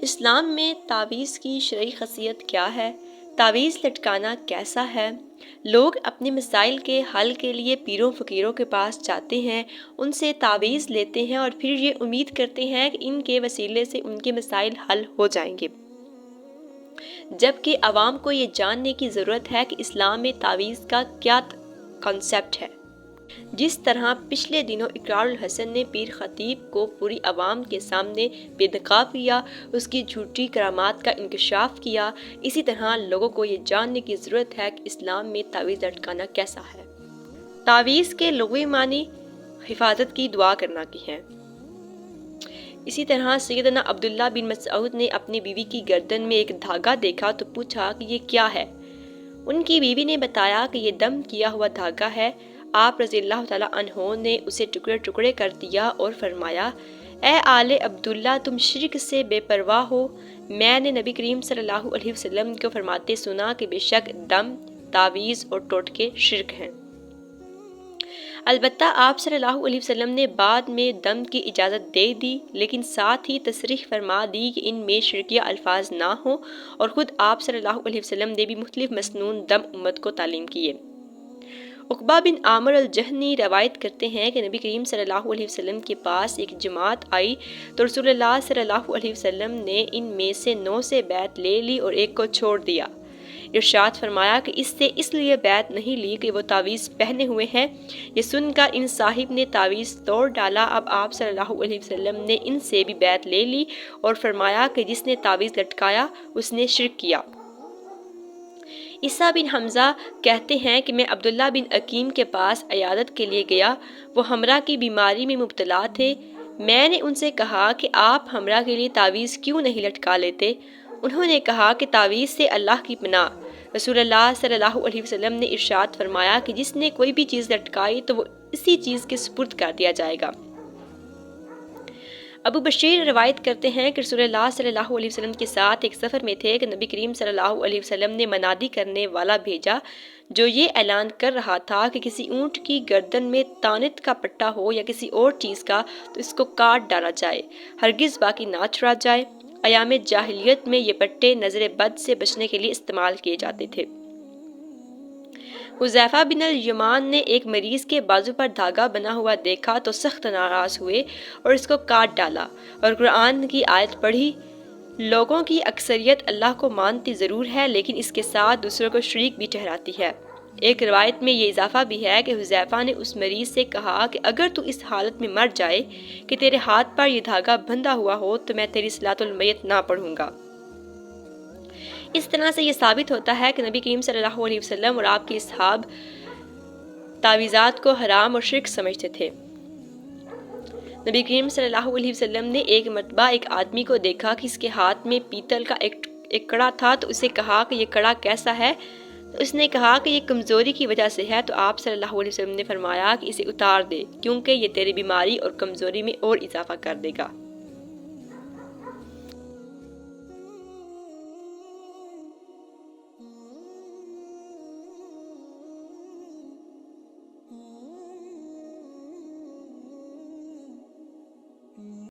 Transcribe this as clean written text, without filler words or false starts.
اسلام میں تعویذ کی شرعی خاصیت کیا ہے؟ تعویذ لٹکانا کیسا ہے؟ لوگ اپنے مسائل کے حل کے لیے پیروں فقیروں کے پاس جاتے ہیں، ان سے تعویذ لیتے ہیں اور پھر یہ امید کرتے ہیں کہ ان کے وسیلے سے ان کے مسائل حل ہو جائیں گے، جبکہ عوام کو یہ جاننے کی ضرورت ہے کہ اسلام میں تعویذ کا کیا کانسیپٹ ہے۔ جس طرح پچھلے دنوں اقرار الحسن نے پیر خطیب کو پوری عوام کے سامنے بے نقاب کیا، اس کی جھوٹی کرامات کا انکشاف کیا، اسی طرح لوگوں کو یہ جاننے کی ضرورت ہے کہ اسلام میں تعویذ لٹکانا کیسا ہے۔ تعویذ کے لغوی معنی حفاظت کی دعا کرنا کی ہیں۔ اسی طرح سیدنا عبداللہ بن مسعود نے اپنی بیوی کی گردن میں ایک دھاگا دیکھا تو پوچھا کہ یہ کیا ہے؟ ان کی بیوی نے بتایا کہ یہ دم کیا ہوا دھاگا ہے۔ آپ رضی اللہ تعالیٰ عنہ نے اسے ٹکڑے ٹکڑے کر دیا اور فرمایا، اے آل عبداللہ تم شرک سے بے پرواہ ہو۔ میں نے نبی کریم صلی اللہ علیہ وسلم کو فرماتے سنا کہ بے شک دم، تعویذ اور ٹوٹکے شرک ہیں۔ البتہ آپ صلی اللہ علیہ وسلم نے بعد میں دم کی اجازت دے دی، لیکن ساتھ ہی تصریح فرما دی کہ ان میں شرکیہ الفاظ نہ ہوں، اور خود آپ صلی اللہ علیہ وسلم نے بھی مختلف مسنون دم امت کو تعلیم کیے۔ عقبہ بن عامر الجہنی روایت کرتے ہیں کہ نبی کریم صلی اللہ علیہ وسلم کے پاس ایک جماعت آئی تو رسول اللہ صلی اللہ علیہ وسلم نے ان میں سے 9 سے بیعت لے لی اور ایک کو چھوڑ دیا۔ ارشاد فرمایا کہ اس سے اس لیے بیعت نہیں لی کہ وہ تعویذ پہنے ہوئے ہیں۔ یہ سن کر ان صاحب نے تعویذ توڑ ڈالا۔ اب آپ صلی اللہ علیہ وسلم نے ان سے بھی بیعت لے لی اور فرمایا کہ جس نے تعویذ لٹکایا اس نے شرک کیا۔ عیسیٰ بن حمزہ کہتے ہیں کہ میں عبداللہ بن عقیم کے پاس عیادت کے لیے گیا، وہ حمرا کی بیماری میں مبتلا تھے۔ میں نے ان سے کہا کہ آپ حمرا کے لیے تعویذ کیوں نہیں لٹکا لیتے؟ انہوں نے کہا کہ تعویذ سے اللہ کی پناہ۔ رسول اللہ صلی اللہ علیہ وسلم نے ارشاد فرمایا کہ جس نے کوئی بھی چیز لٹکائی تو وہ اسی چیز کے سپرد کر دیا جائے گا۔ ابو بشیر روایت کرتے ہیں کہ رسول اللہ صلی اللہ علیہ وسلم کے ساتھ ایک سفر میں تھے کہ نبی کریم صلی اللہ علیہ وسلم نے منادی کرنے والا بھیجا جو یہ اعلان کر رہا تھا کہ کسی اونٹ کی گردن میں تانت کا پٹا ہو یا کسی اور چیز کا تو اس کو کاٹ ڈالا جائے، ہرگز باقی نہ چھڑا جائے۔ ایام جاہلیت میں یہ پٹے نظر بد سے بچنے کے لیے استعمال کیے جاتے تھے۔ حذیفہ بن الیمان نے ایک مریض کے بازو پر دھاگا بنا ہوا دیکھا تو سخت ناراض ہوئے اور اس کو کاٹ ڈالا اور قرآن کی آیت پڑھی، لوگوں کی اکثریت اللہ کو مانتی ضرور ہے لیکن اس کے ساتھ دوسروں کو شریک بھی ٹھہراتی ہے۔ ایک روایت میں یہ اضافہ بھی ہے کہ حذیفہ نے اس مریض سے کہا کہ اگر تو اس حالت میں مر جائے کہ تیرے ہاتھ پر یہ دھاگا بندھا ہوا ہو تو میں تیری صلاۃ المیت نہ پڑھوں گا۔ اس طرح سے یہ ثابت ہوتا ہے کہ نبی کریم صلی اللہ علیہ وسلم اور آپ کے اصحاب تعویذات کو حرام اور شرک سمجھتے تھے۔ نبی کریم صلی اللہ علیہ وسلم نے ایک مرتبہ ایک آدمی کو دیکھا کہ اس کے ہاتھ میں پیتل کا ایک کڑا تھا تو اسے کہا کہ یہ کڑا کیسا ہے؟ تو اس نے کہا کہ یہ کمزوری کی وجہ سے ہے، تو آپ صلی اللہ علیہ وسلم نے فرمایا کہ اسے اتار دے کیونکہ یہ تیری بیماری اور کمزوری میں اور اضافہ کر دے گا۔